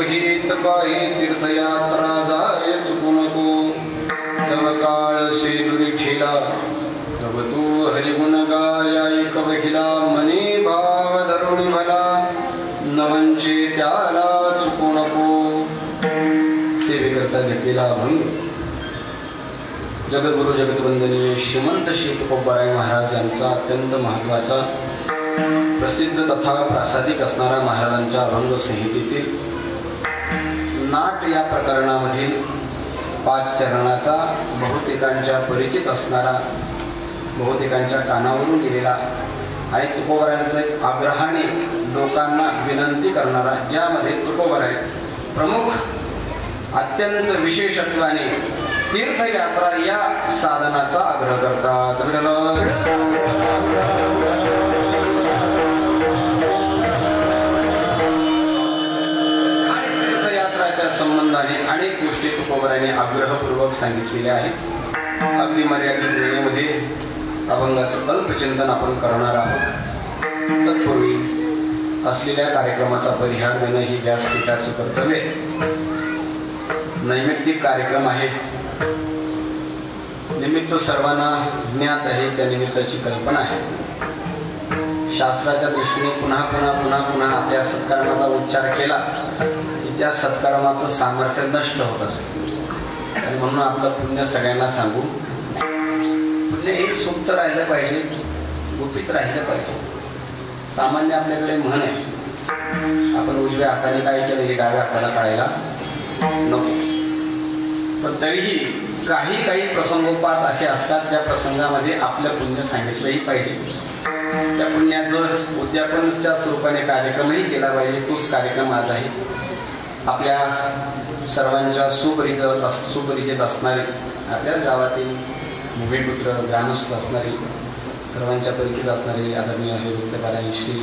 विश्वहित काही तीर्थयात्रा जाय चुकू नको जव काळ सेदुरी ठेला तव तू हरिगुण गाया एक वहिला मनी भाव धरुणी भला नवंचे त्याला चुकू नको सेवेकरता घेतलेला अभंग जगद्गुरु जगतवंदनीय श्रीमंत श्री तुकोबाराय महाराज यांचा अत्यंत महत्त्वाचा प्रसिद्ध तथा प्रासादिक असणारा महाराजांच्या अभंग संहितेतील नाट या प्रकरणामधील 5 चरणाचा बहुतेकांच्या परिचित असणारा बहुतेकांच्या कानावरून गेलेला आणि तुकोबारायांचा एक आग्रहाने लोकांना विनंती करणारा ज्यामध्ये तुकोबाराय प्रमुख अत्यंत विशेषत्वाने तीर्थयात्रा या साधनाचा आग्रह करतात। संबंधाने अनेक गोष्टी तुकोबारायाने आग्रहपूर्वक सांगितलेल्या आहेत। अगदी मर्यादित वेळेमध्ये अभंगाचं अल्पचिंतन आपण करणार आहोत। तत्पूर्वी असलेल्या कार्यक्रमाचा परिहार देणं ही व्यासपीठाचं कर्तव्य। नैमित्तिक कार्यक्रम आहे, निमित्त सर्वांना ज्ञात आहे, त्या निमित्ताची कल्पना आहे। शास्त्राच्या दृष्टीने पुन्हा पुन्हा पुन्हा पुन्हा आपल्या सत्कर्माचा उच्चार केला त्या सत्कर्माचं सामर्थ्य नष्ट होत असते आणि म्हणून आपलं पुण्य सगळ्यांना सांगू पुण्य एक सुप्त राहिलं पाहिजे, गुपित राहिलं पाहिजे। सामान्य आपल्याकडे म्हण आहे, आपण उजव्या हाताने काय केलं हे डाव्या हाताला कळायला नको, पण तरीही काही काही प्रसंगोपात असे असतात त्या प्रसंगामध्ये आपलं पुण्य सांगितलंही पाहिजे। त्या पुण्याचं उद्यापनच्या स्वरूपाने कार्यक्रमही केला पाहिजे। तोच कार्यक्रम आज आहे। आपल्या सर्वांच्या सुपरिचित असणारे आपल्या गावातील भूमिपुत्र ग्रामस्थ असणारे सर्वांच्या परिचित असणारे आदरणीय तुकोबाराय श्री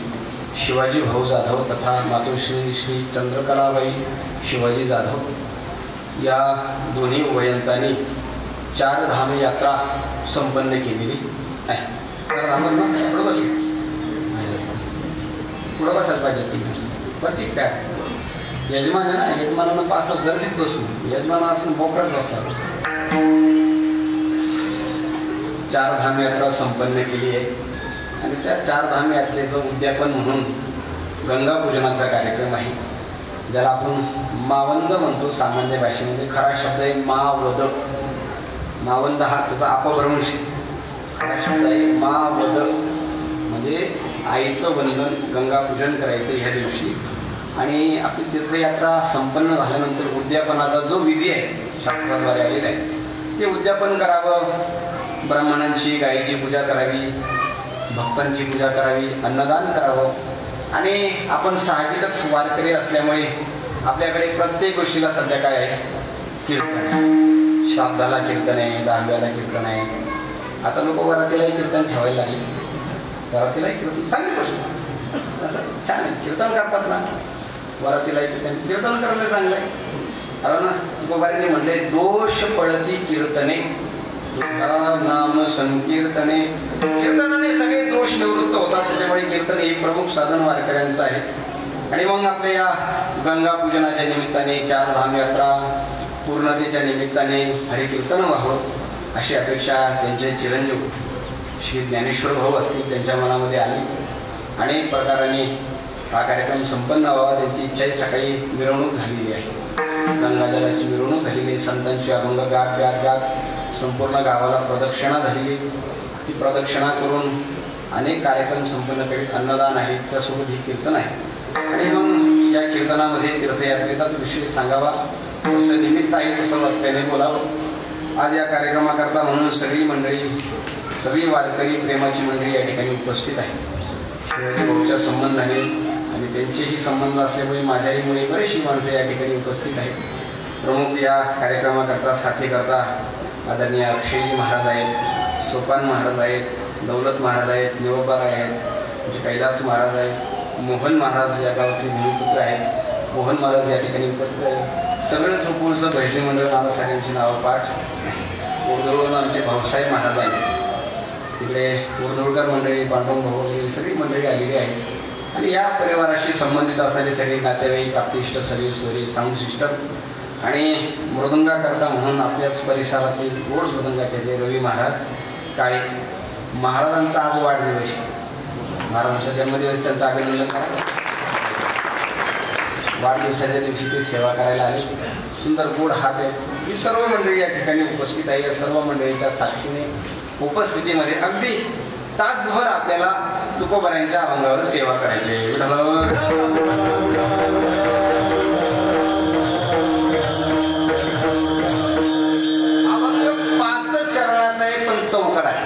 शिवाजी भाऊ जाधव तथा मातोश्री श्री चंद्रकलाबाई शिवाजी जाधव या दोन्ही उभयंतांनी 4 धाम यात्रा संपन्न केलेली आहे। पुढं बसायला पाहिजे पण ठीक आहे। यजमान आहे ना, यजमानानं 5 गर्दीत बसून यजमान असं मोकळत बसतात। 4 धाम यात्रा संपन्न केली आहे आणि त्या 4 धाम यात्रेचं उद्यापन म्हणून गंगापूजनाचा कार्यक्रम आहे, ज्याला आपण मावंद म्हणतो सामान्य भाषेमध्ये। खरा शब्द आहे मावद। मावंद हा त्याचा अपभ्रंश, खरा शब्द आहे मावद म्हणजे आईचं वंदन गंगापूजन करायचं ह्या दिवशी। आणि आपली तीर्थयात्रा संपन्न झाल्यानंतर उद्यापनाचा जो विधी आहे शास्त्राद्वारे आलेला आहे ते उद्यापन करावं, ब्राह्मणांची गायीची पूजा करावी, भक्तांची पूजा करावी, अन्नदान करावं। आणि आपण साहजिकच वारकरी असल्यामुळे आपल्याकडे प्रत्येक गोष्टीला सध्या काय आहे, कीर्तन। श्राद्धाला कीर्तन आहे, दहाव्याला कीर्तन आहे। आता लोक वरातीलाही कीर्तन ठेवायला लागले, वरातीलाही कीर्तन चांगली गोष्ट, असं छान आहे, कीर्तन करतात ना वरातीला कीर्तन करणं चांगलं आहे। कारण तुकोबारायांनी म्हटले दोष पडती कीर्तने नाम संकीर्तने, कीर्तनाने सगळे दोष निवृत्त होतात। त्याच्यामुळे कीर्तन हे प्रमुख साधन वारकऱ्यांचं आहे। आणि मग आपल्या या गंगापूजनाच्या निमित्ताने 4 धाम यात्रा पूर्णतेच्या निमित्ताने हरिकीर्तन व्हावं अशी अपेक्षा त्यांचे चिरंजीव श्री ज्ञानेश्वर भाऊ असतील त्यांच्या मनामध्ये आली। अनेक प्रकाराने हा कार्यक्रम संपन्न व्हावा त्यांची इच्छा आहे। सकाळी मिरवणूक झालेली आहे, गंगाजलाची मिरवणूक झालेली आहे, संतांची अभंग गात गात गात संपूर्ण गावाला प्रदक्षिणा झालेली। ती प्रदक्षिणा करून अनेक कार्यक्रम संपन्न करीत अन्नदान आहे, त्यासोबत ही कीर्तन आहे। आणि मग या कीर्तनामध्ये तीर्थयात्रेचाच विषय सांगावा तसं निमित्त आहे, तसं वाचल्याने बोलावं। आज या कार्यक्रमाकरता म्हणून सगळी मंडळी, सगळी वारकरी प्रेमाची मंडळी या ठिकाणी उपस्थित आहे। शिवाजी भाऊच्या संबंधाने आणि त्यांचेही संबंध असल्यामुळे माझ्याही मुळे बरीचशी माणसं या ठिकाणी उपस्थित आहेत। प्रमुख या कार्यक्रमाकरता साथीकरता आदरणीय अक्षयजी महाराज आहेत, सोपान महाराज आहेत, दौलत महाराज आहेत, निवबाराय आहेत, म्हणजे कैलास महाराज आहेत, मोहन महाराज या गावातील भूमिपुत्र आहेत, मोहन महाराज या ठिकाणी उपस्थित आहेत। सगळं झोपूळचं भजनी मंडळ मला सगळ्यांची नावं पाठ। उर्दूळवरून आमचे भाऊसाहेब महाराज आहेत, तिकडे उर्दूळकर मंडळी, पांडुरंग भाऊ वगैरे सगळी मंडळी आलेली आहेत। आणि या परिवाराशी संबंधित असणारे सगळे नातेवाईक, आप्तेष्ट, सर्वेश्वरी, साऊंड सिस्टम आणि मृदंगाकरता म्हणून आपल्याच परिसरातील गोड मृदंगाचे जे रवी महाराज काळे महाराजांचा आज वाढदिवस, महाराजांचा जन्मदिवस, त्यांचा अभिनंदन करा. वाढदिवसाच्या दिवशी ते सेवा करायला आले. सुंदर गोड हात आहे. ही सर्व मंडळी या ठिकाणी उपस्थित आहे. या सर्व मंडळींच्या साक्षीने उपस्थितीमध्ये अगदी तासभर आपल्याला तुकोबारायांच्या अभंगावर सेवा करायची आहे. अभंग 5 चरणाचा आहे पण चौकड आहे.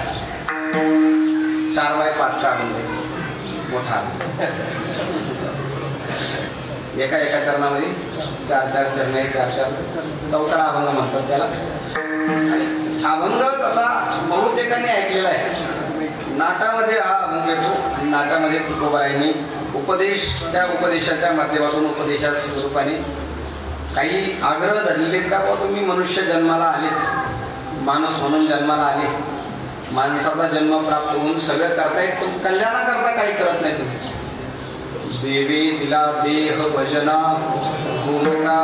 4x5 अभंग मोठा एका चरणामध्ये 4 चरण आहे. 4 चौथरा अभंग म्हणतात त्याला. अभंग तसा बहुतेकांनी ऐकलेला आहे. नाटामध्ये हा अभंग येतो. नाटामध्ये तुकोबारायांनी उपदेश, त्या उपदेशाच्या माध्यमातून उपदेशा स्वरूपाने काही आग्रह धरलेले का तुम्ही मनुष्य जन्माला आले, माणूस म्हणून जन्माला आले, माणसाचा जन्म प्राप्त होऊन सगळं करतायत पण कल्याणाकरता काही करत नाही तुम्ही. देवे दिला देह भजना गोमटा,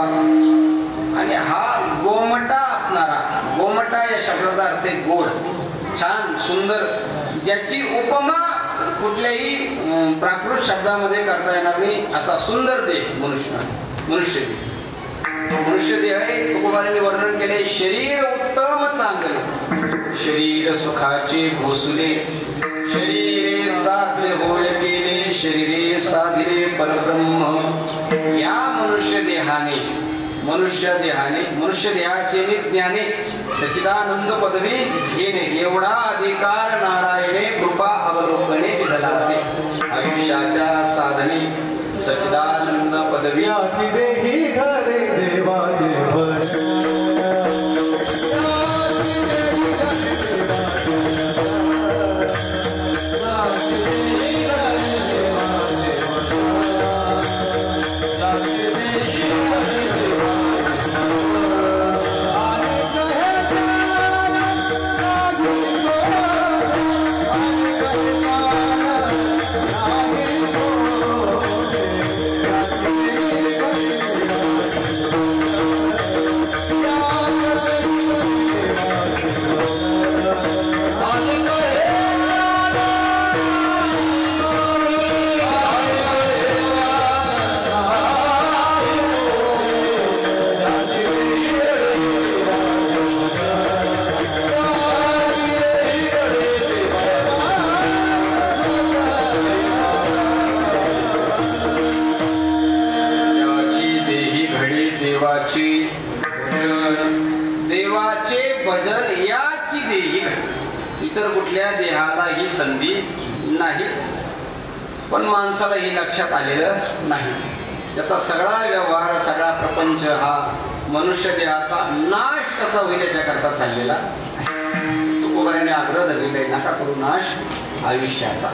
आणि हा गोमटा असणारा, गोमटा या शब्दाचा अर्थ आहे गोड, छान, सुंदर, ज्याची उपमा कुठल्याही प्राकृत शब्दामध्ये करता येणार नाही असा सुंदर देह मनुष्य देह आहे. तुकोबारांनी वर्णन केले. शरीर उत्तम चांगले, शरीर सुखाचे भोसले, शरीरे साध्य होय केले, शरीरे साधिले परब्रह्म. या मनुष्य देहाचे निज्ञाने सच्चिदानंद पदवी येणे, एवढा अधिकार नारायणे कृपा अवलोकने दिलासे. आयुष्याच्या साधने सच्चिदानंद पदवी देही घडे देवाचे देवाचे भजन याची देही. इतर कुठल्या देहाला ही संधी नाही, पण माणसाला हे लक्षात आलेलं नाही. त्याचा सगळा व्यवहार, सगळा प्रपंच हा मनुष्य देहाचा नाश कसा होईल याच्याकरता चाललेला. तुकोबारांनी आग्रह धरलेला आहे, नका करू नाश आयुष्याचा.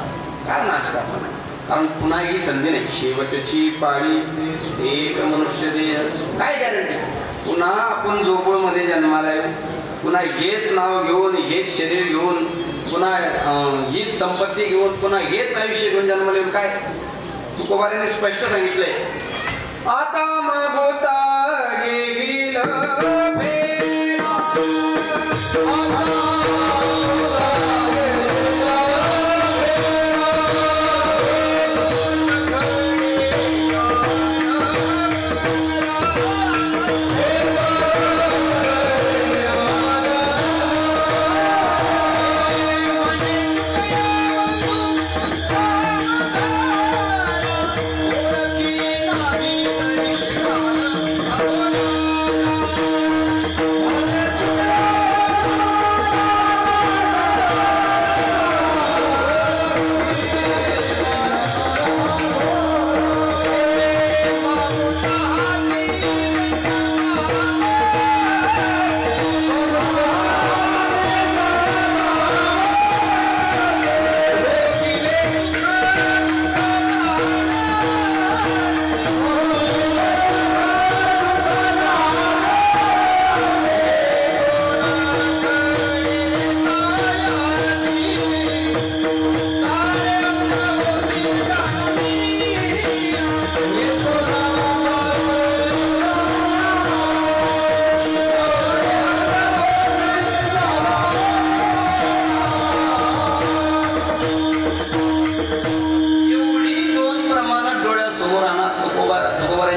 काय नाश करणार? कारण पुन्हा ही संधी नाही. शेवटची पाळी एक मनुष्य देह, काय गॅरंटी पुन्हा आपण झोपडमध्ये जन्माला येऊ, पुन्हा हेच नाव घेऊन, हेच शरीर घेऊन, पुन्हा हीच संपत्ती घेऊन, पुन्हा हेच आयुष्य घेऊन जन्माला येऊन काय? तुकोबारांनी स्पष्ट सांगितलंय, आता मागोता घेईल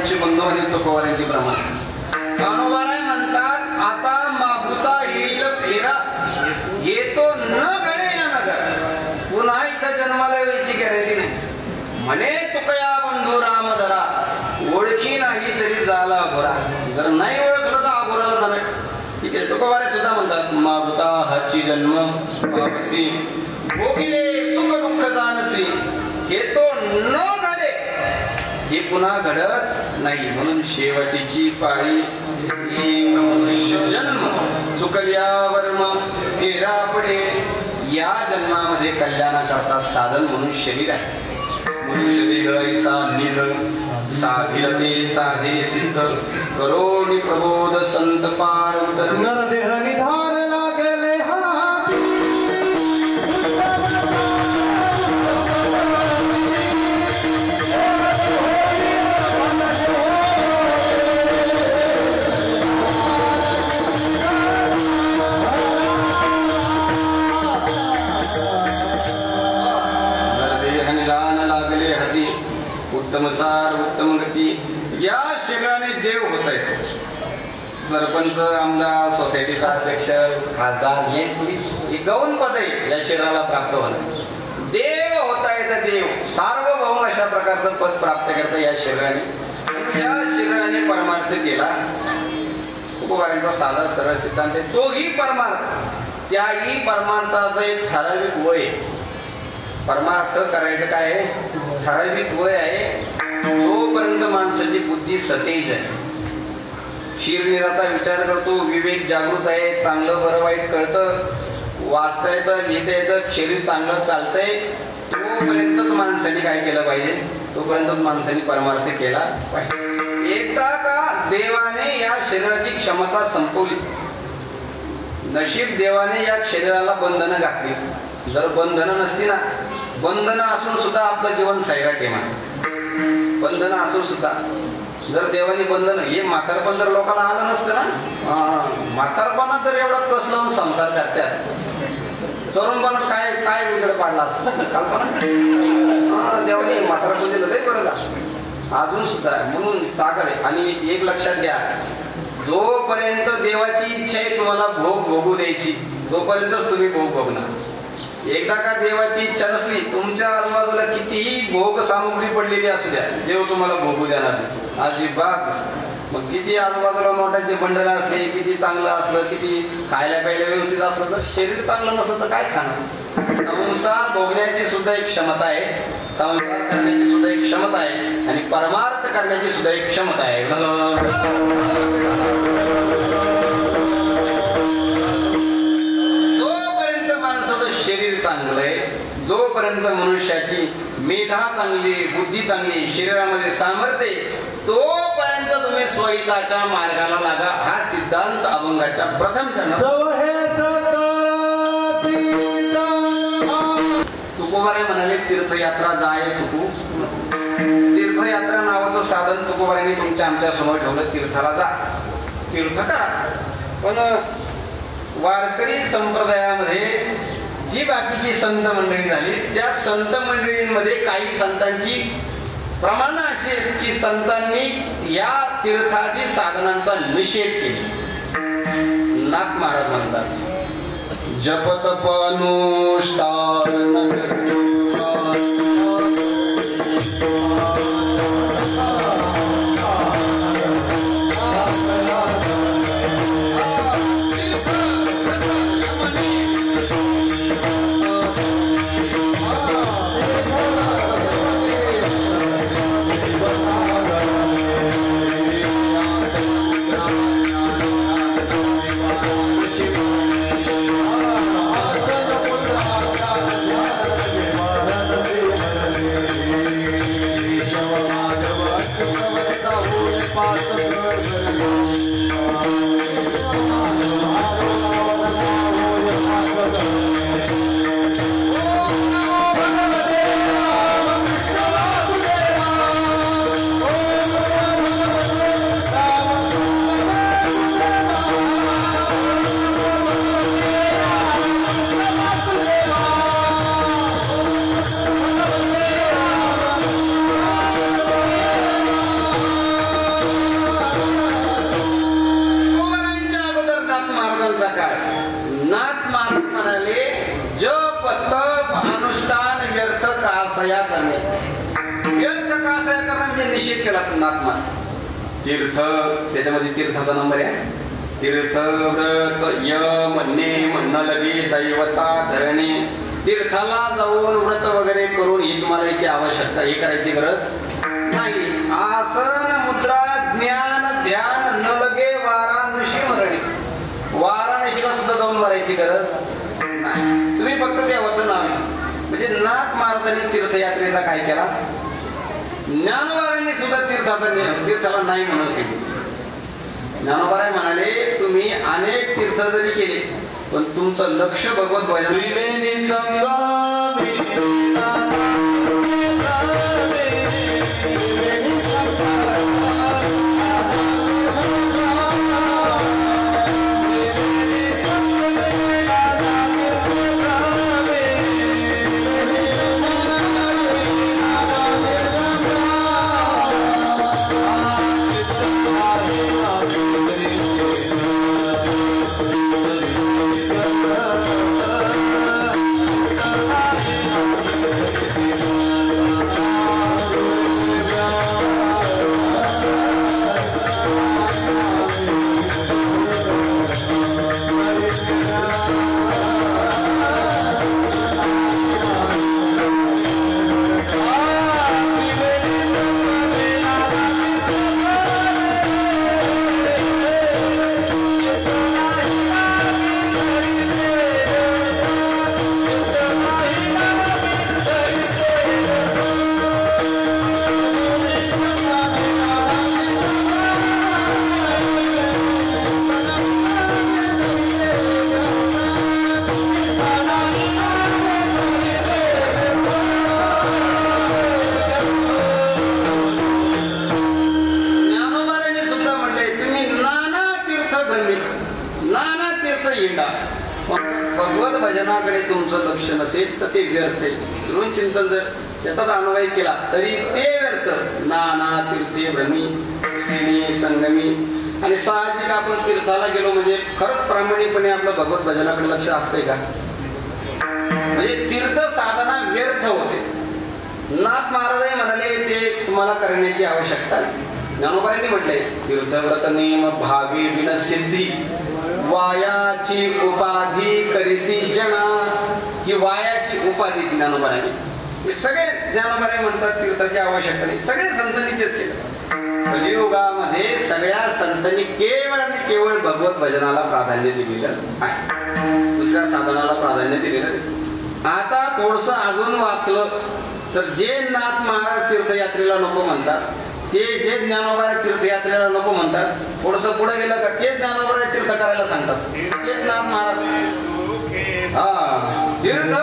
आमचे बंधू आणि तुकोबारांची प्रमाण कानोबाराय म्हणतात आता मागुता येईल फेरा येतो न घडे या नगर पुन्हा इथं जन्माला यायची गॅरंटी नाही म्हणे तुकया बंधू राम धरा ओळखी नाही तरी झाला अघोरा जर नाही ओळखलं तर अघोराला जाणार ठीक आहे तुकोबारे सुद्धा म्हणतात मागुता हाची जन्म पावसी भोगिले सुख दुःख जाणसी हे तो न घडे हे पुन्हा घडत नाही म्हणून शेवटीची पाळी एक मनुष्य जन्म चुकल्यावर मग तेरा पडे या जन्मामध्ये कल्याणाकरता साधन म्हणून शरीर आहे मनुष्य देह ऐसा निध साधिलते साधे सिद्ध करोनी प्रबोध संत पार नर देह निधान लागले हा उत्तम सार उत्तम गती या शरीराने देव होत आहे सरपंच आमदार सोसायटीचा अध्यक्ष खासदार हे गौण पद आहे या शरीराला प्राप्त होणं देव होता येतं देव सार्वभौम अशा प्रकारचं पद प्राप्त करतं या शरीराने या शरीराने परमार्थ केला तुकोबारांचा साधा सरळ सिद्धांत आहे तोही परमार्थ त्याही परमार्थाचं एक ठराविक वय परमार्थ करायचं काय आहे ठराविक वय आहे जोपर्यंत माणसाची बुद्धी सतेज आहे शिरनिराचा विचार करतो विवेक जागृत आहे चांगलं बरं वाईट कळतं वाचता येतं लिहिता येतं शरीर चांगलं चालतंय तोपर्यंतच माणसाने काय केलं पाहिजे तोपर्यंतच माणसाने परमार्थ केला पाहिजे एकदा का देवाने या शरीराची क्षमता संपवली नशीब देवाने या शरीराला बंधनं घातली जर बंधनं नसती ना बंधनं असून सुद्धा आपलं जीवन सैराट आहे बंधनं असून सुद्धा जर देवानी बंधन हे म्हातारपण जर लोकांना आलं नसतं ना म्हातारपणात जर एवढा कस लावून संसार करतात तरुणपणात काय काय वेगळं पाडला असतं कल्पना देवानी म्हातारपण दिलं ते बरं का अजून सुद्धा म्हणून ताकद आहे आणि एक लक्षात घ्या जोपर्यंत देवाची इच्छा आहे तुम्हाला भोग भोगू द्यायची तोपर्यंतच तुम्ही भोग भोगणार एकदा का देवाची इच्छा नसली तुमच्या आजूबाजूला कितीही भोग सामुग्री पडलेली असू द्या देव तुम्हाला भोगू देणार अजिबात मग किती आजूबाजूला मोठ्याचे बंडल असले किती चांगलं असलं किती खायला प्यायला व्यवस्थित असलं तर शरीर चांगलं नसलं तर काय खाणार संसार भोगण्याची सुद्धा एक क्षमता आहे संसार करण्याची सुद्धा एक क्षमता आहे आणि परमार्थ करण्याची सुद्धा एक क्षमता आहे शरीर चांगलं आहे जोपर्यंत मनुष्याची मेधा चांगली बुद्धी चांगली शरीरामध्ये सामर्थ्य तोपर्यंत तुम्ही स्वहिताच्या मार्गाला लागा हा सिद्धांत अभंगाच्या प्रथम तुकोबारे म्हणाले तीर्थयात्रा जाय चुकू तीर्थयात्रा नावाचं साधन तुकोबाऱ्यांनी तुमच्या आमच्या समोर ठेवलं तीर्थाला जा तीर्थ करा पण वारकरी संप्रदायामध्ये जी बाकीची संत मंडळी झाली त्या संत मंडळींमध्ये काही संतांची प्रमाण अशी आहेत की संतांनी या तीर्थादी साधनांचा निषेध केला नाथ महाराज म्हणतात जपत म्हणजे निषेध केला नाथमान. तीर्थ त्याच्यामध्ये तीर्थाचा नंबर आहे. तीर्थ व्रत यम म्हणणं लगे दैवता धरणे. तीर्थाला जाऊन व्रत वगैरे करून ही तुम्हाला याची आवश्यकता, हे करायची गरज नाही. आसन मुद्रा ज्ञान ध्यान न लगे वाराणसी मरणे. वाराणसीला सुद्धा जाऊन मरायची गरज नाही. तुम्ही फक्त देवाचं नाव आहे. म्हणजे नाथ महाराजांनी तीर्थयात्रेचा काय केला, ज्ञानोबारांनी सुद्धा तीर्थाला नाही म्हणून सांगितलं. ज्ञानोबाराय म्हणाले तुम्ही अनेक तीर्थ जरी केले पण तुमचं लक्ष भगवत भजन. भगवत भजनाकडे तुमचं लक्ष नसेल तर ते व्यर्थ आहे. ऋण चिंतन जर त्याचाच अन्वय केला तरी ते व्यर्थ. नाना तीर्थे भ्रमी संगमी. आणि साहजिक आपण तीर्थाला गेलो म्हणजे खरंच प्रामाणिकपणे आपलं भगवत भजनाकडे लक्ष असतंय का, म्हणजे तीर्थ साधना व्यर्थ होते. नाथ महाराज म्हणाले ते तुम्हाला करण्याची आवश्यकता नाही. ज्ञानोबांनी म्हटलंय तीर्थव्रत नियम भावी बिन सिद्धी वायाची उपाधी करिसी जना. ही वायाची उपाधी ज्ञानोबांनी, हे सगळे ज्ञानोबाने म्हणतात तीर्थाची आवश्यकता नाही. सगळे संतांनी तेच केलं. कलियुगामध्ये सगळ्या संतांनी केवळ आणि केवळ भगवत भजनाला प्राधान्य दिलेलं आहे, दुसऱ्या साधनाला प्राधान्य दिलेलं नाही. आता थोडस अजून वाचलं तर जे नाथ महाराज तीर्थयात्रेला नको म्हणतात, ते जे ज्ञानोबा तीर्थयात्रेला नको म्हणतात, थोडस पुढे गेलं का तेच ज्ञानोबा तीर्थ करायला सांगतात. तेच नाथ महाराज हा तीर्थ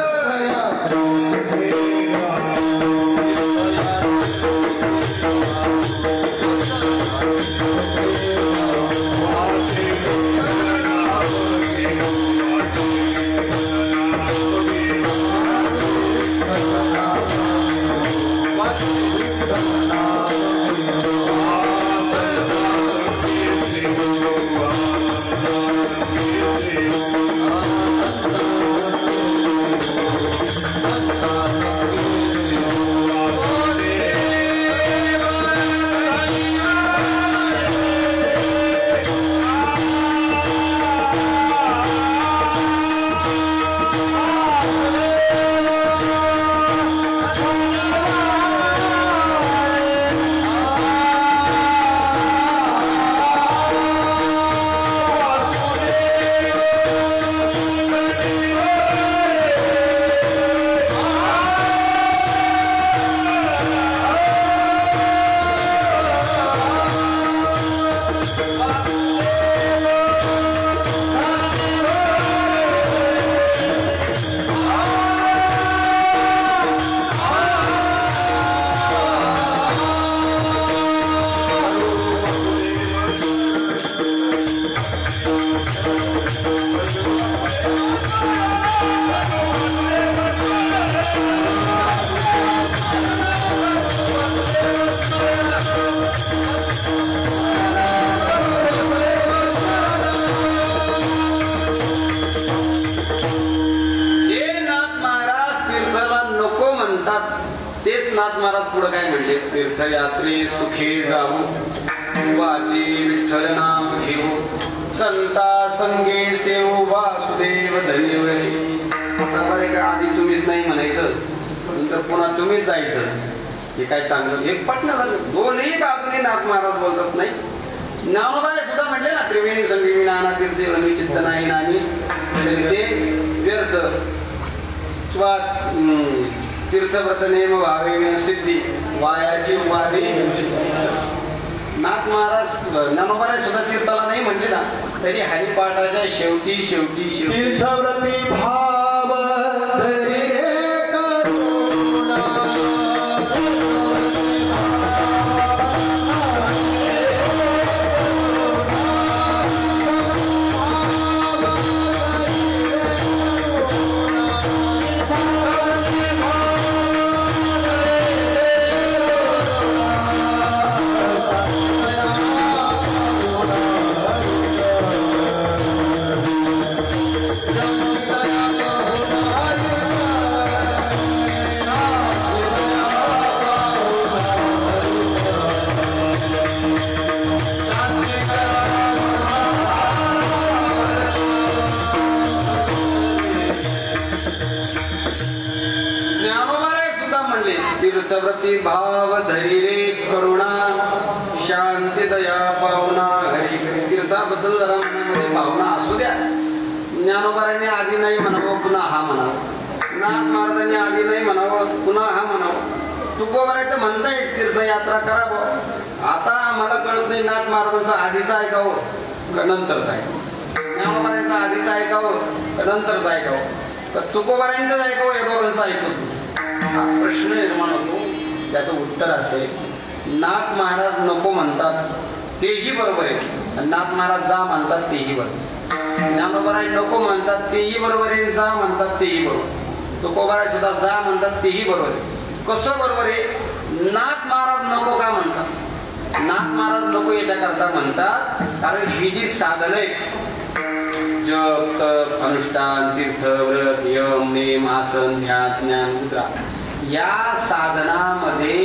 नाथ महाराज पुढे काय म्हणले, तीर्थयात्रे सुखे जाऊ वाची विठ्ठल नाम घेऊ संता संगे सेवू वासुदेव धन्यवरी. आधी तुम्हीच नाही म्हणायचं, नंतर पुन्हा तुम्हीच जायचं, हे काय चांगलं हे पटणं झालं. दोन्ही बाजूने नाथ महाराज बोलतात. नाही ज्ञानोबाई सुद्धा म्हटले ना, त्रिवेणी संगीवी नाना तीर्थे रमी चित्त नाही नामी ते व्यर्थ तीर्थव्रत नेम भावे सिद्धी वायाची उपाधी. नाथ महाराज ज्ञानोबाई सुद्धा तीर्थाला नाही म्हटले ना, तरी हरिपाठाच्या शेवटी शेवटी शेवटी तीर्थव्रती भाव तीर्थव्रती भाव धरी रे करुणा शांती दया पावना हरी. तीर्थाबद्दल जरा मनामध्ये भावना असू द्या. ज्ञानोबारांनी आधी नाही म्हणावं पुन्हा हा म्हणावं, नाथ महाराजांनी आधी नाही म्हणावं पुन्हा हा म्हणावं. तुकोबारायचं म्हणतायच तीर्थयात्रा करावं. आता मला कळत नाही नाथ महाराजांचा आधीचा ऐकावं का नंतरच ऐकावं, ज्ञानोबारांचा आधीचा ऐकावं का नंतरच ऐकावं, तर तुकोबारांचंच ऐकावं या दोघांचं ऐकवत. हा प्रश्न निर्माण होतो. त्याचं उत्तर असेल, नाथ महाराज नको म्हणतात तेही बरोबर आहे, नाथ महाराज जा म्हणतात तेही बरोबर. ज्ञानोबाराय नको म्हणतात तेही बरोबर आहे, जा म्हणतात तेही बरोबर. तुकोबाराय सुद्धा जा म्हणतात तेही बरोबर आहे. कसं बरोबर आहे? नाथ महाराज नको का म्हणतात? नाथ महाराज नको याच्याकरता म्हणतात कारण ही जी साधनं आहेत, जप तप अनुष्ठान तीर्थ व्रत यम नेम आसन ध्यान ज्ञान मुद्रा, या साधनामध्ये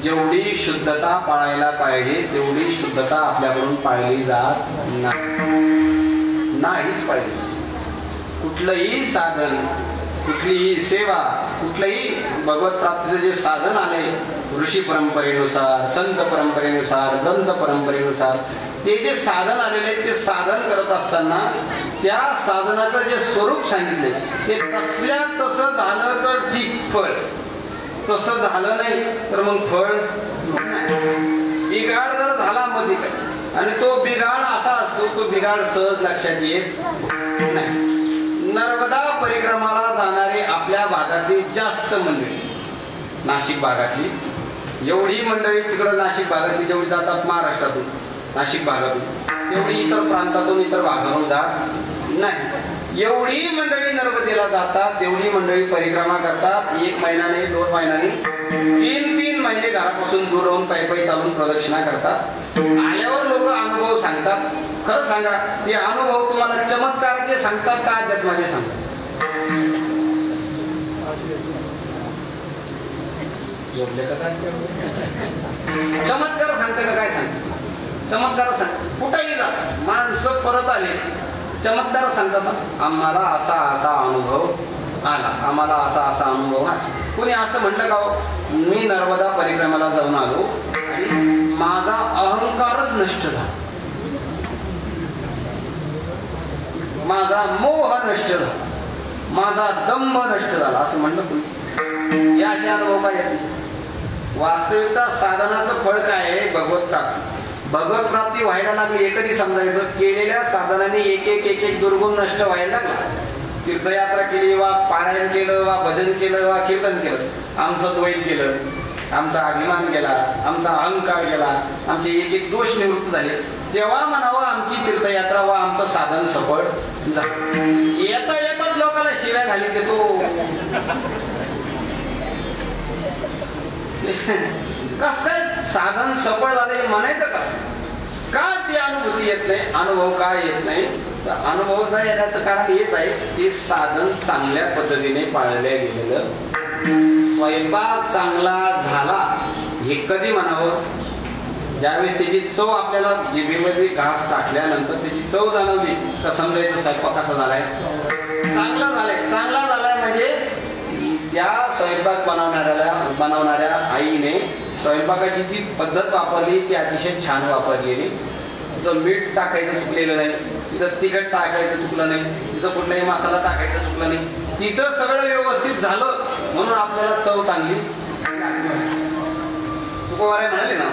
जेवढी शुद्धता पाळायला पाहिजे तेवढी शुद्धता आपल्याकडून पाळली जात नाहीच पाहिजे. कुठलंही साधन, कुठलीही सेवा, कुठलंही भगवत प्राप्तीचे जे साधन आले ऋषी परंपरेनुसार, संत परंपरेनुसार, ग्रंथ परंपरेनुसार, ते जे साधन आलेले ते साधन करत असताना त्या साधनाचं जे स्वरूप सांगितले ते तसल्या तसं झालं तर ठीक फळ, तसं झालं नाही तर मग फळ बिघाड जर झाला मध्ये काय, आणि तो बिघाड असा असतो, तो बिघाड सहज लक्षात येत नाही. नर्मदा परिक्रमाला जाणारे आपल्या भागातली जास्त मंडळी, नाशिक भागातली एवढी मंडळी तिकडं नाशिक भागातली जेवढी जातात महाराष्ट्रातून नाशिक भागातून, तेवढी इतर प्रांतातून इतर भागातून जात नाही. एवढी मंडळी नर्मदेला जातात, तेवढी मंडळी परिक्रमा करतात. 1 महिना नाही, 2 महिना नाही, 3-3 महिने घरापासून दूर राहून पायी चालून प्रदक्षिणा करतात. आल्यावर लोक अनुभव सांगतात. खरं सांगा, ते अनुभव तुम्हाला चमत्काराचे सांगतात का अध्यात्माचे सांगतात? चमत्कार सांगते का काय सांगते? चमत्कार सांग. कुठेही जा, माणसं परत आले चमत्कार सांगतात, आम्हाला असा असा अनुभव आला, आम्हाला असा असा अनुभव आला. कुणी असं म्हटलं का मी नर्मदा परिक्रमाला जाऊन आलो आणि माझा अहंकारच नष्ट झाला, माझा मोह नष्ट झाला, माझा दंभ नष्ट झाला असं म्हणलं कुणी? या असे अनुभव काय येते? वास्तविकता साधनाचं फळ काय आहे? भगवत प्राप्ती. भगवत प्राप्ती व्हायला लागली हे कधी समजायचं? केलेल्या साधनाने एक एक दुर्गुण नष्ट व्हायला लागला. तीर्थयात्रा केली, वा पारायण केलं, वा भजन केलं, वा कीर्तन केलं, आमचं द्वैत केलं, आमचा अभिमान गेला, आमचा अहंकार गेला, आमचे एक दोष निवृत्त झाले, तेव्हा म्हणावं आमची तीर्थयात्रा वा आमचं साधन सफळ झालं. येता येताच लोकांना शिव्या घाली की तो कस काय साधन सफळ झाले म्हणायचं का ती अनुभूती येत नाही? अनुभव का येत नाही? तर अनुभव न येण्याचं कारण हेच आहे की साधन चांगल्या पद्धतीने पाळल्या गेलेलं स्वयंपाक चांगला झाला हे कधी म्हणावं? ज्यावेळेस त्याची चव आपल्याला जिभेमध्ये घास टाकल्यानंतर त्याची चव जाणवली तर समजायचं स्वयंपाक कसा झालाय, चांगला झालाय. चांगला झालाय म्हणजे त्या स्वयंपाक बनवणाऱ्या आईने स्वयंपाकाची जी पद्धत वापरली ती अतिशय छान वापरलेली. तिचं मीठ टाकायचं चुकलेलं नाही, तिचं तिखट टाकायचं चुकलं नाही, तिचं कुठलाही मसाला टाकायचं चुकलं नाही, तिचं सगळं व्यवस्थित झालं म्हणून आपल्याला चव चांगली तुकोबाराय म्हणाले ना,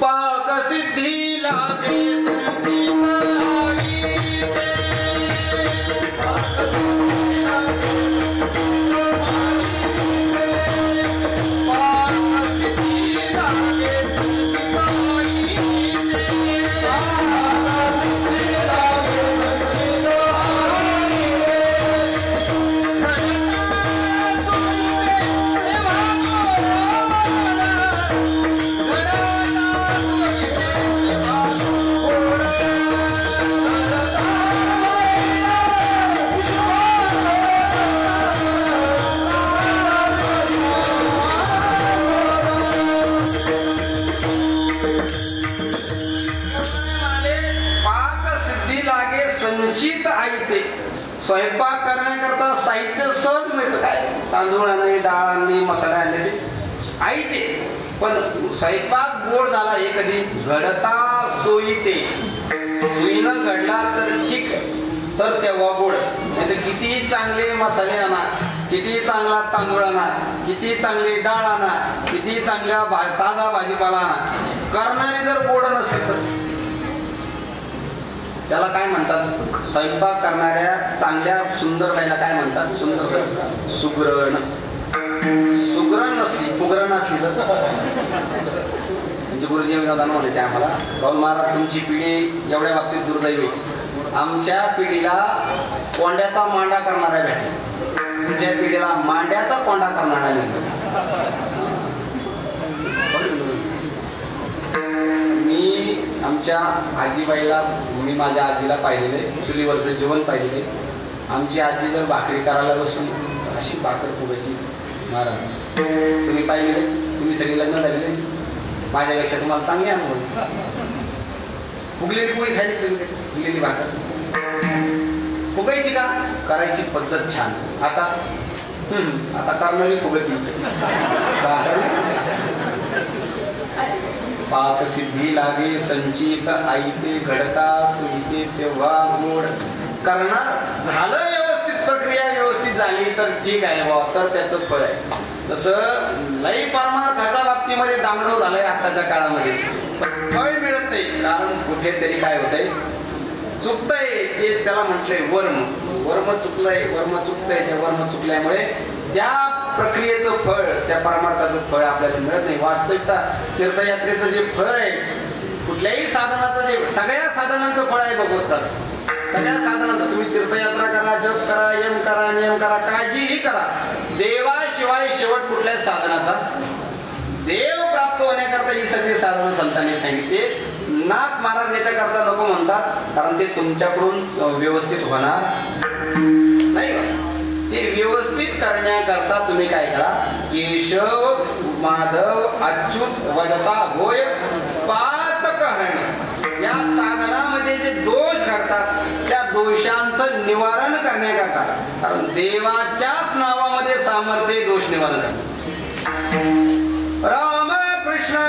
पाक सिद्धी लागे स्वयंपाक करण्याकरता साहित्य सहज मिळतं. काय तांदूळ आणि डाळ आणि मसाले आणले ते आई ते, पण स्वयंपाक गोड झाला हे कधी घडता सोयीते. सुईनं घडला तर ठीक तर तेव्हा गोड. नाही तर किती चांगले मसाले आणा, किती चांगला तांदूळ आणा, किती चांगली डाळ आणा, किती चांगल्या ताजा भाजीपाला आणा, करणारे जर गोड नसते तर त्याला काय म्हणतात? स्वयंपाक करणाऱ्या चांगल्या सुंदर बाईला काय म्हणतात? सुंदर सुग्रण. सुग्रण नसली, पुग्रण असली तर म्हणजे गुरुजी म्हणायचे आम्हाला, राहुल महाराज तुमची पिढी एवढ्या बाबतीत दुर्दैवी, आमच्या पिढीला कोंड्याचा मांडा करणाऱ्या भेटला, तुमच्या पिढीला मांड्याचा कोंडा करणारा नाही. मी आमच्या आजीबाईला, मी माझ्या आजीला पाहिलेले, चुलीवरचं जेवण पाहिलेले. आमची आजी जर भाकरी करायला बसली अशी भाकर फुगायची. महाराज तुम्ही पाहिलेले, तुम्ही सगळी लग्न झालेले, माझ्यापेक्षा तुम्हाला चांगले अनुभव. फुगलेली पोळी खायची, फुगलेली भाकर फुगायची का? करायची पद्धत छान. आता करणारी फुगती पाक सिद्धी लागे संचित आईते घडता सुईते तेव्हा गोड. करणार झालं व्यवस्थित, प्रक्रिया व्यवस्थित झाली तर ठीक आहे बाबा, तर त्याचं फळ आहे. तसं लई परमार्थाच्या बाबतीमध्ये दामडो झालंय आताच्या काळामध्ये, पण फळ मिळत नाही. कारण कुठेतरी काय होतंय, चुकतंय ते त्याला म्हटलंय वर्म. वर्म चुकलंय, वर्म चुकतंय. त्या वर्म चुकल्यामुळे त्या प्रक्रियेचं फळ, त्या परमार्थाचं फळ आपल्याला मिळत नाही. वास्तविकता तीर्थयात्रेचं जे फळ आहे, कुठल्याही साधनाचं जे, सगळ्या साधनांचं फळ आहे भगवंतात. सगळ्या साधनांचं, तुम्ही तीर्थयात्रा करा, जप करा, यम करा, नियम करा, काळजीही करा, देवाशिवाय शेवट कुठल्याच साधनाचा. देव प्राप्त होण्याकरता ही सगळी साधनं संतांनी सांगितली. नाथ महाराज याच्याकरता नको म्हणतात, कारण ते तुमच्याकडून व्यवस्थित होणार नाही. ते व्यवस्थित करण्याकरता तुम्ही काय करा, केशव माधव अच्युत वदता होय पातकहरण, या साधनामध्ये जे दोष घडतात त्या दोषांचं निवारण करण्याकरता, कारण देवाच्याच नावामध्ये सामर्थ्य दोष निवारण करणे. राम कृष्ण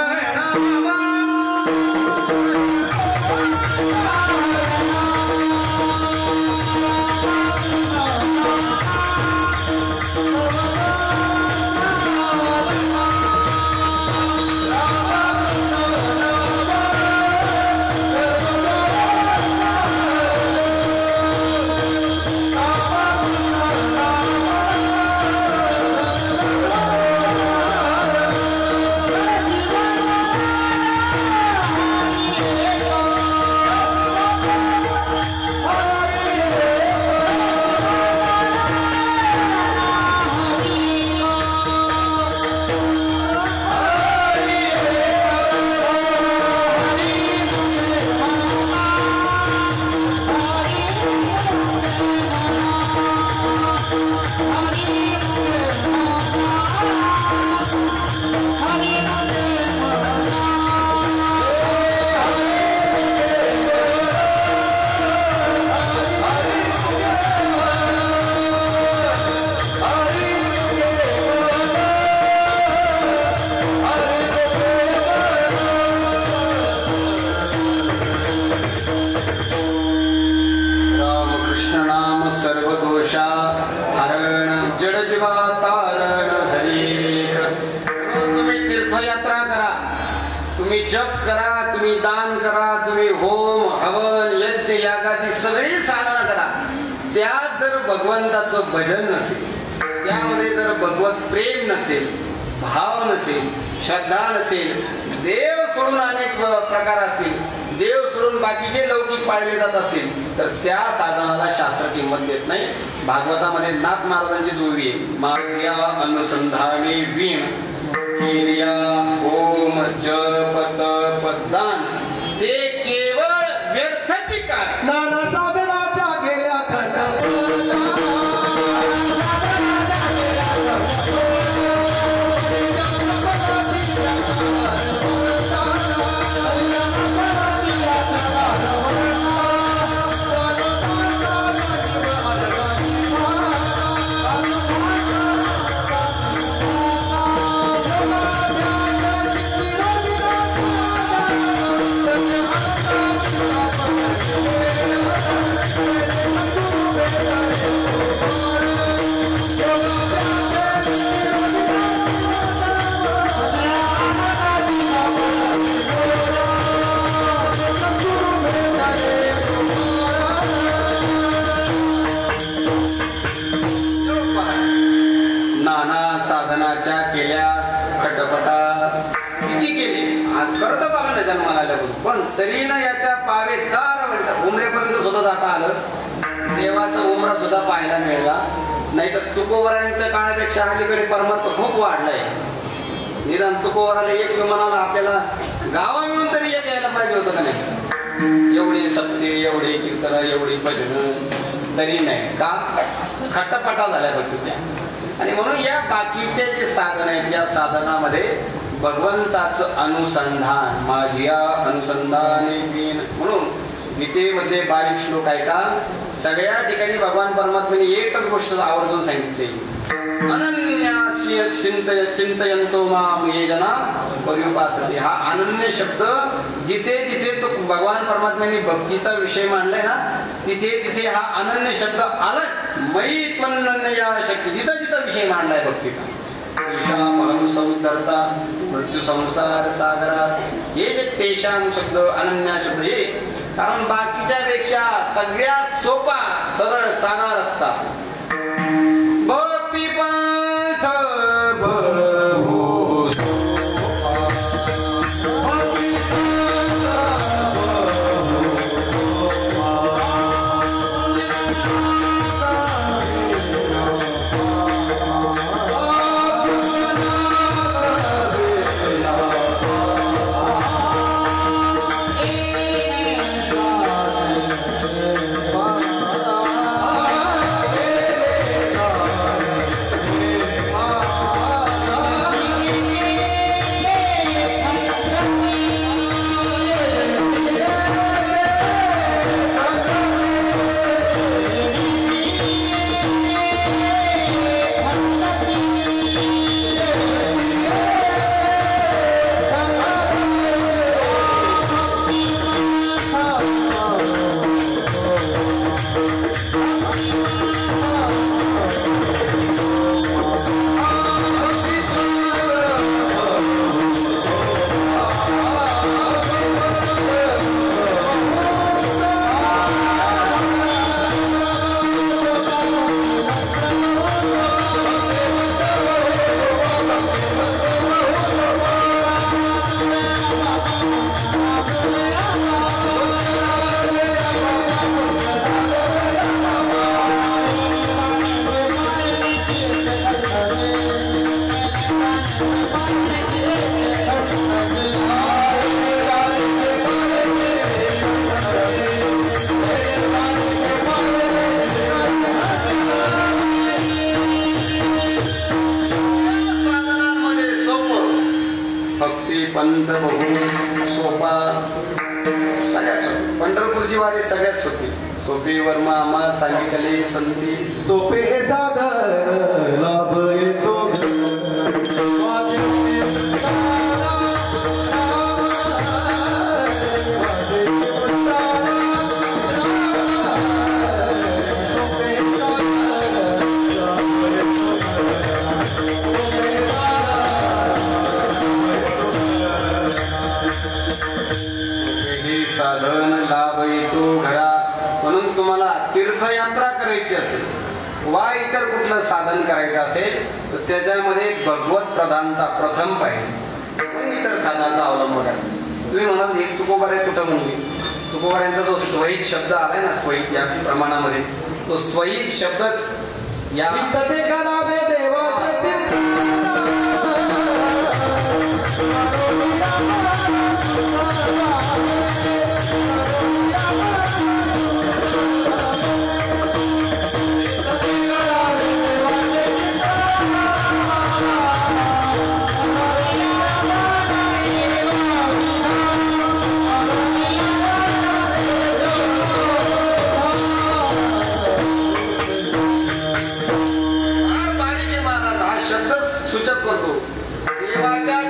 करा, तुम्ही दान करा, तुम्ही होम हवन यज्ञ यागादी सगळी साधना करा, त्यात जर भगवंताचं भजन नसेल, त्यामध्ये जर भगवत प्रेम नसेल, भाव नसेल, श्रद्धा नसेल, देव सोडून अनेक प्रकार असतील, देव सोडून बाकीचे लौकिक पाळले जात असतील, तर त्या साधनाला शास्त्र किंमत देत नाही. भागवतामध्ये नाथ महाराजांची जोडी आहे, माया अनुसंधाने वीण किर्या ओम जप तप दान, ते केवळ व्यर्थची काय. नाना साधनाच्या गेल्या पण तरी न याच्या पावेदार म्हणतात उमरेपर्यंत सुद्धा जाता आलं, देवाचा उमरा सुद्धा पाहायला मिळाला नाही. तर तुकोबरांच्या काळापेक्षा अलीकडे परमार्थ खूप वाढलाय. निदान तुकोबराला एक विमानाला आपल्याला गावा मिळून तरी एक यायला पाहिजे होतं का नाही. एवढी सत्य, एवढी कीर्तन, एवढी भजन तरी नाही का, खट्टपटा झाल्या फक्त त्या. आणि म्हणून या बाकीचे जे साधन आहेत, या साधनामध्ये भगवंताचं अनुसंधान, माझिया अनुसंधाने वीण, म्हणून गीतेमध्ये बारीक श्लोक आहे का, सगळ्या ठिकाणी भगवान परमात्म्याने एकच गोष्ट आवर्जून सांगितली, अनन्या चिंतयंतो माम ये जना पर्युपासते. हा अनन्य शब्द जिथे जिथे तो भगवान परमात्म्याने भक्तीचा विषय मांडलाय ना, तिथे तिथे हा अनन्य शब्द आलाच. मयी त्वनन्या शक्ती, जिथं जिथं विषय मांडलाय भक्तीचा. तेषामहं समुद्धर्ता मृत्यू संसार सागरात, हे जे तेषाम शब्द, अनन्या शब्द, हे कारण बाकीच्या पेक्षा सगळ्यात सोपा सरळ साधा रस्ता भक्ती पंथ पंथ बघून सोपा सगळ्यात सोपी. पंढरपूरची वारी सगळ्यात सोपी. सोपी वर्मा आम्हा सांगितले संती, सोपे हे साधन लाभ येतो साधन लाभ येतो घरा. म्हणून तुम्हाला तीर्थयात्रा करायची असेल वा इतर कुठलं साधन करायचं असेल तर त्याच्यामध्ये भगवत प्रधानता प्रथम पाहिजे, मग इतर साधनाचा अवलंब करा. तुम्ही म्हणाल हे तुकोबारे कुठं म्हणली? तुकोबाऱ्यांचा जो स्वहित शब्द आलाय ना, स्वहित या प्रमाणामध्ये, तो स्वहित शब्दच या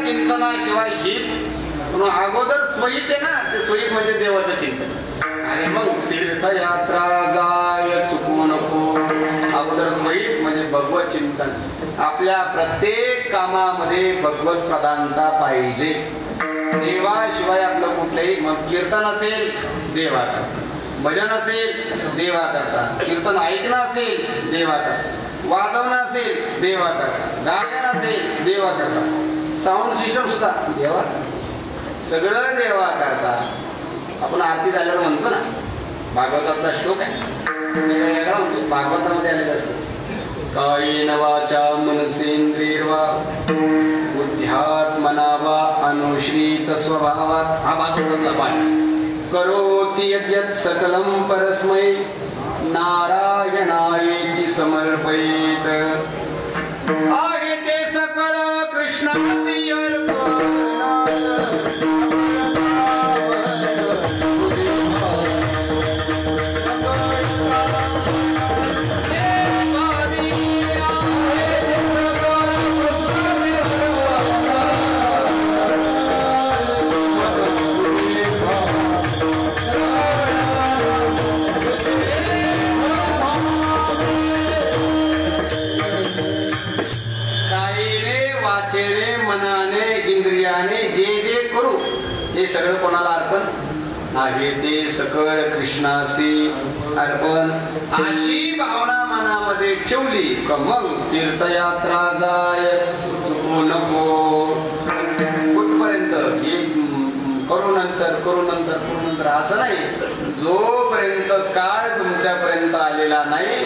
चिंतनाशिवाय हित. म्हणून अगोदर स्वहित आहे ना, ते स्वहित म्हणजे देवाचं चिंतन, आणि मग तीर्थयात्रा जाय चुकू नको. अगोदर स्वहित म्हणजे भगवत चिंतन. आपल्या प्रत्येक कामामध्ये भगवत प्रधानता पाहिजे. देवाशिवाय आपलं कुठलंही, मग कीर्तन असेल देवा करता, भजन असेल देवा करता, कीर्तन ऐकणं असेल देवा करता, वाजवणं असेल देवा करता, गायन असेल देवा करता, साऊंड सिस्टम सुद्धा देवा, सगळं देवा करता. आपण आरती झाल्यावर म्हणतो ना, भागवतातला श्लोक आहे, वेगळा म्हणतो, भागवतामध्ये आलेला श्लोक, कायेन वाचा मनसेंद्रियर्वा बुद्ध्यात्मना वा अनुश्रित स्वभावात. हा भागवतातला पाठ. करोति यद्यत् सकलं परस्मै नारायणायेति समर्पयेत. आहे ते सकळ कृष्णासी अर्पण. हे सगळं कोणाला अर्पण आहे? ते सकळ कृष्णाशी अर्पण. अशी भावना मनामध्ये ठेवली का मग तीर्थयात्रा जाय चुकू नको. कुठपर्यंत? करू नंतर असं नाही. जोपर्यंत काळ तुमच्यापर्यंत आलेला नाही,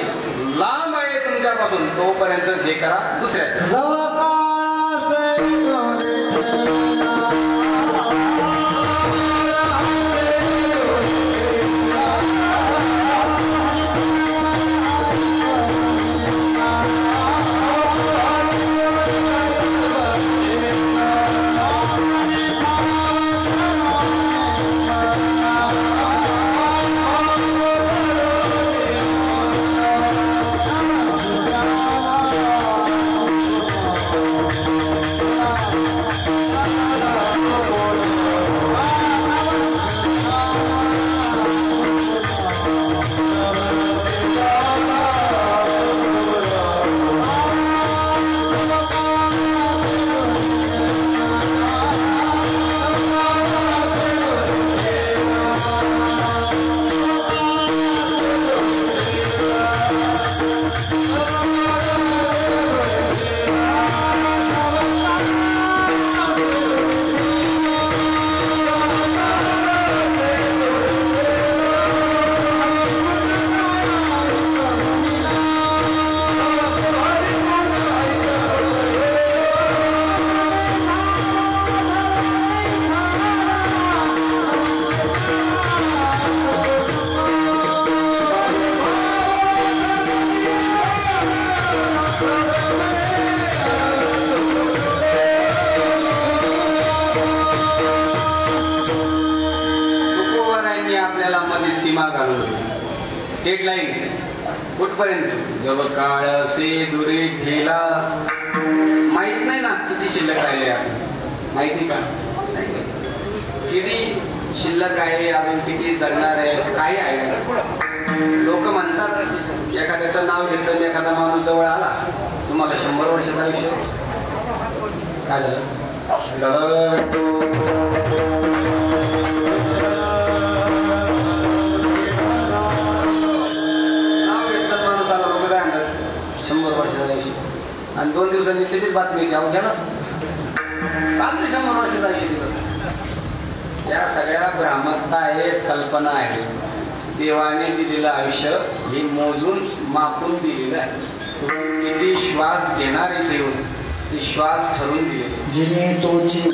लांब आहे तुमच्यापासून, तोपर्यंत हे करा. दुसऱ्या हेडलाईन कुठपर्यंत? जब काळ से दुरे ठेला. माहित नाही ना किती शिल्लक राहिले आपण, माहिती का? किती शिल्लक आहे, अजून किती जगणार आहे, काही आहे. लोक म्हणतात एखाद्याचं नाव घेतलं, एखादा माणूस जवळ आला, तुम्हाला 100 वर्षाचा आयुष्य काय झालं? यावं घ्या ना काल दिशा मनोरशी जायची दिवस या सगळ्या भ्रामकता आहेत कल्पना आहेत देवाने दिलेलं आयुष्य हे मोजून मापून दिलेलं आहे किती श्वास घेणारे ठेवून ते श्वास ठरवून दिलेले जिने तोची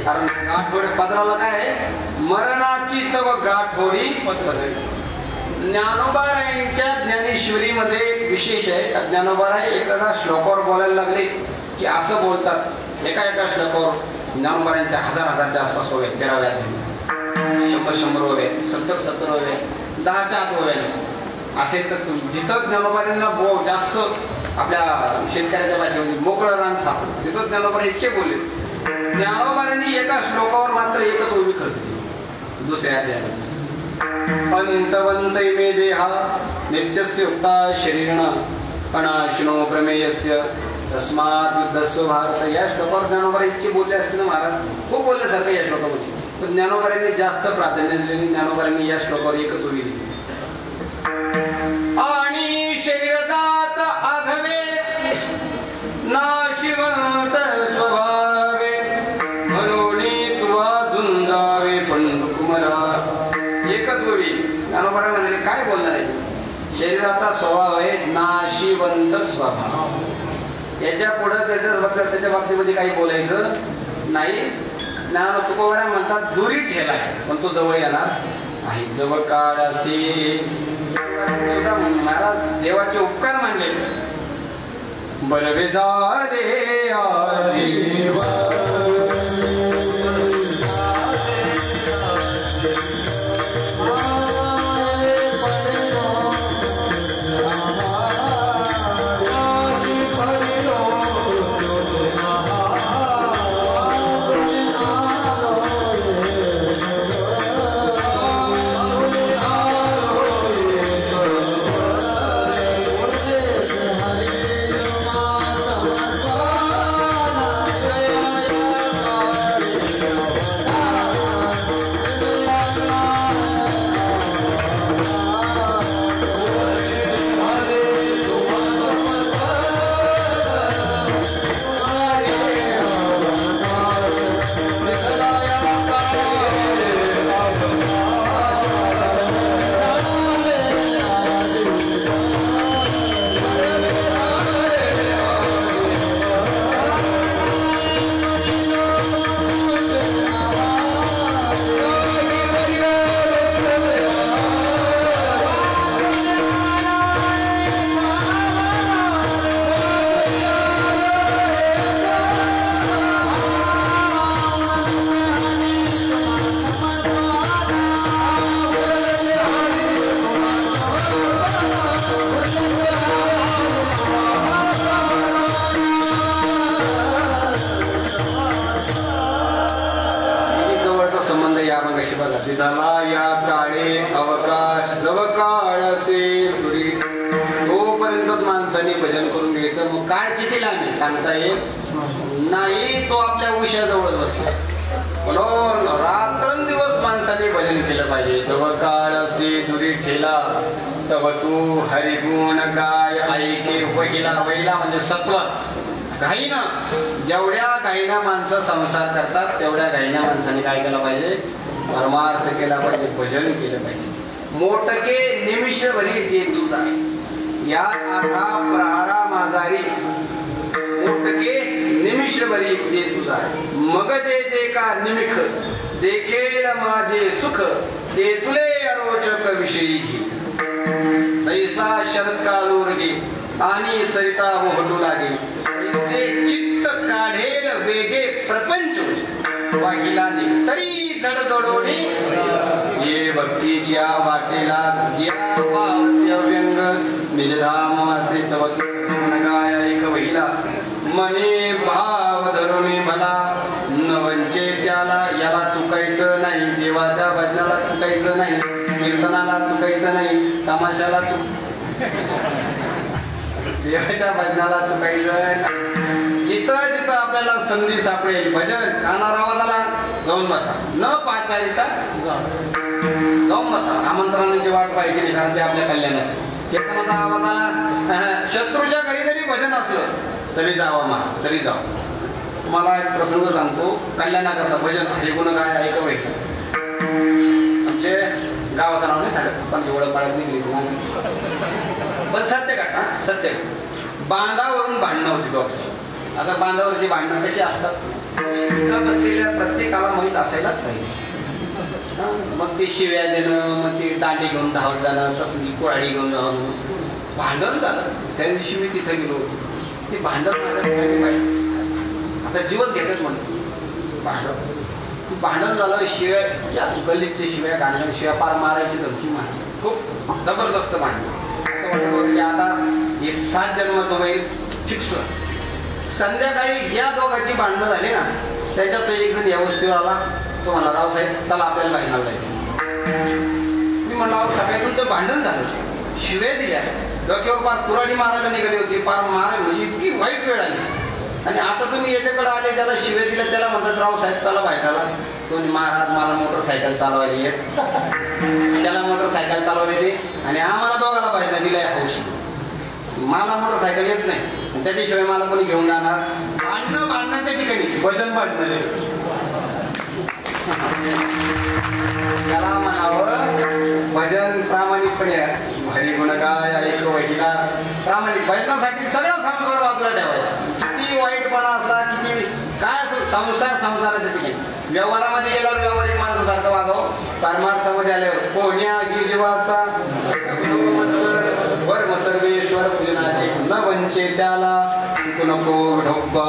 कारण गाठोडे पदराला काय आहे मरणाची तव गाठोडी ज्ञानोबारायांच्या ज्ञानेश्वरीमध्ये एक विशेष आहे ज्ञानोबाराय एखादा श्लोकावर बोलायला लागले की असं बोलतात एका श्लोकावर ज्ञानोबारायांच्या हजारच्या आसपास होवे 13 व्याख्यान 100 होवे 70 होवे 10च्या आत होवे असे तर जिथं ज्ञानोबारांना जास्त आपल्या शेतकऱ्याच्या भाषेमध्ये मोकळं रान सापडतं तिथं ज्ञानोबा इतके बोलले ज्ञानोबारांनी एका श्लोकावर मात्र एकच ओवी खर्च केली दुसऱ्या अध्यायात अंतवंत मे देहा नित्यस्य उक्ता शरीरण अनाशिनो प्रमेयस्य तस्मात् युद्धस्व भारत या श्लोकावर ज्ञानोबा इतके बोलले असतील महाराज खूप बोलल्यासारखं या श्लोकामध्ये पण ज्ञानोबारांनी जास्त प्राधान्य दिले ज्ञानोबारांनी या श्लोकावर एकच ओवी दिली आणि शरीर जात आघवे नाशिवंत स्वभावे म्हणून तुवा झुंजावे पंडुकुमरा एकच ओवी ज्ञानोबा म्हणाले काय बोलणार आहे शरीराचा स्वभाव आहे नाशिवंत स्वभाव याच्या पुढे त्याच्या बाबतीमध्ये काही बोलायचं नाही ज्ञान तुकोबरा म्हणतात दुरी ठेला पण तो जवळ येणार आहे जवळ काळ असे सुद्धा महाराज देवाचे उपकार मानले बलवे झाले आजीवा या काळे अवकाश जव काळ असेल तोपर्यंत माणसाने भजन करून घ्यायचं मग काळ किती लागेल सांगता येईल नाही तो आपल्या उशाजवळ बसला म्हणून रात्रंदिवस माणसाने भजन केलं पाहिजे जव काळ असे दुरी ठेला तव तू हरिगुण काय ऐके वहिला वहिला म्हणजे सत्व घाईना जेवढ्या घाईना माणसं संसार करतात तेवढ्या घाईना माणसाने काय केलं पाहिजे परमार्थ केला पाहिजे भजन केलं पाहिजे मोटके निमिषभरी देत सुद्धा या आठा प्रहारा माझारी मोटके निमिषभरी देत सुद्धा मग जे का निमिख देखेल माझे सुख ते तुले अरोचक विषयी तैसा शरत्कालूर्गी आणि सरिता ओहटू लागे ऐसे चित्त काढेल वेगे प्रपंच वाहिला तरी जड जोडोनी ये भक्तीच्या वाटेला ज्या पावस्य व्यंग निजधाम असे तव गाय ऐक वहिला मने भाव धरुणी भला न वंचे त्याला याला चुकायचं नाही देवाच्या भजनाला चुकायचं नाही कीर्तनाला चुकायचं नाही तमाशाला देवाच्या भजनाला चुकायचं जिथं जिथं आपल्याला संधी सापडेल भजन कानार आवाजाला जाऊन बसा न पाहता येता जाऊन बसा आमंत्रणाची वाट पाहिजे नाही कारण ते आपल्या कल्याणात कीर्तनाचा आवाजाला शत्रूच्या घरी जरी भजन असलं तरी जावा मा तरी जाऊ तुम्हाला एक प्रसंग सांगतो कल्याणाकरता भजन हे गुण काय ऐकवय आमचे गावाचं नाव नाही सांगत पण एवढं बाळग निघली पण सत्य का सत्य बांधावरून भांडणं होती दोघांची आता बांधावरची भांडणं कशी असतात इथं बसलेल्या प्रत्येकाला माहीत असायलाच पाहिजे मग ते शिव्या देणं मग ते दांडी घेऊन धावत जाणं तसली कुऱ्हाडी घेऊन जाणं भांडण झालं त्या दिवशी मी तिथं गेलो ते भांडण माझ्या पाहिजे आता जीवच घेतच म्हणतो भांडण झालं शिव्या या गल्लीचे शिव्या गाणं शिव्या पार मारायची धमकी मारली खूप जबरदस्त भांडण असं वाटत होतं की आता हे 7 जन्माचं वय फिक्स संध्याकाळी ज्या दोघांची भांडणं झाली ना त्याच्यात एक जण या वस्तीवर आला तो म्हणला रावसाहेब चला आपल्याला भांडणाला जायचं मी म्हणलं अहो सगळ्या तुमचं भांडण झालं शिव्या दिल्या डोक्यावर पार कुऱ्हाडी मारायला निघाली होती पार मारायला म्हणजे इतकी वाईट वेळ आली आणि आता तुम्ही याच्याकडे आले त्याला शिव्या दिल्या त्याला म्हणतात रावसाहेब चला भांडायला कोणी महाराज मला मोटरसायकल चालवायला येत त्याला मोटरसायकल चालवायला दे आणि आम्हाला दोघाला भांडणं दिलंय हौशी मला मोटरसायकल येत नाही त्याच्याशिवाय मला कोणी घेऊन जाणार भांडणाच्या ठिकाणी भजन भांडण त्याला म्हणावं भजन प्रामाणिकपणे हरी गुण काय ऐक वहिला प्रामाणिक भजनासाठी सगळा संसार बाजूला ठेवायचा किती वाईटपणा असला किती काय असं संसाराच्या ठिकाणी व्यवहारामध्ये गेल्यावर व्यवहारिक माणसासारखं वागावं परमार्थामध्ये आल्यावर पोहण्या जीवाचा वर्म सर्वेश्वर पूजनाचे न वंचे त्याला नको ढोब्बा